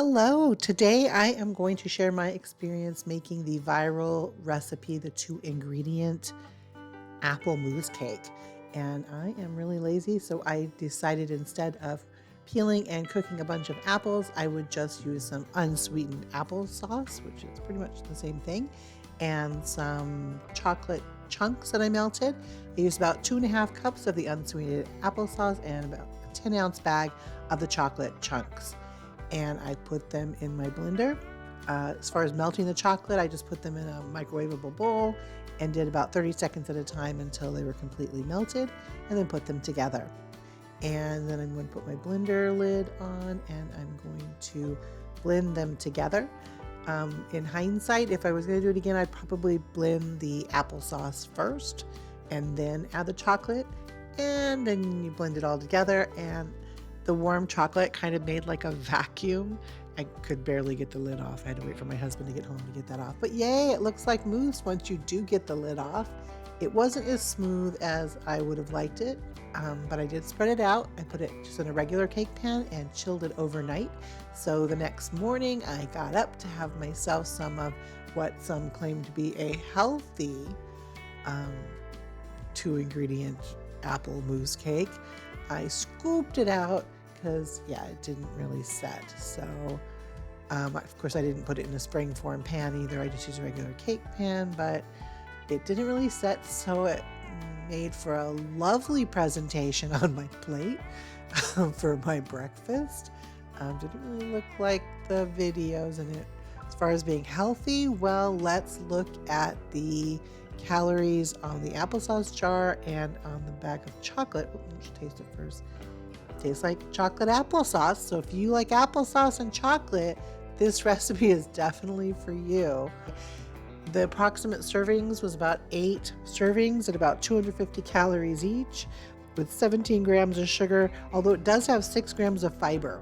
Hello, today I am going to share my experience making the viral recipe, the 2 ingredient apple mousse cake. And I am really lazy, so I decided instead of peeling and cooking a bunch of apples, I would just use some unsweetened applesauce, which is pretty much the same thing, and some chocolate chunks that I melted. I used about 2.5 cups of the unsweetened applesauce and about a 10-ounce bag of the chocolate chunks, and I put them in my blender. As far as melting the chocolate, I just put them in a microwavable bowl and did about 30 seconds at a time until they were completely melted, and then put them together. And then I'm going to put my blender lid on and I'm going to blend them together. In hindsight, if I was going to do it again, I'd probably blend the applesauce first and then add the chocolate, and then you blend it all together, and the warm chocolate kind of made like a vacuum. I could barely get the lid off. I had to wait for my husband to get home to get that off. But yay, it looks like mousse once you do get the lid off. It wasn't as smooth as I would have liked it, but I did spread it out. I put it just in a regular cake pan and chilled it overnight. So the next morning I got up to have myself some of what some claim to be a healthy um, 2 ingredient apple mousse cake. I scooped it out because, yeah, it didn't really set. So, of course, I didn't put it in a spring form pan either. I just used a regular cake pan, but it didn't really set, so it made for a lovely presentation on my plate for my breakfast. Didn't really look like the videos in it. As far as being healthy, well, let's look at the calories on the applesauce jar and on the bag of chocolate. Let's taste it first. It tastes like chocolate applesauce. So if you like applesauce and chocolate, this recipe is definitely for you. The approximate servings was about 8 servings at about 250 calories each, with 17 grams of sugar, although it does have 6 grams of fiber.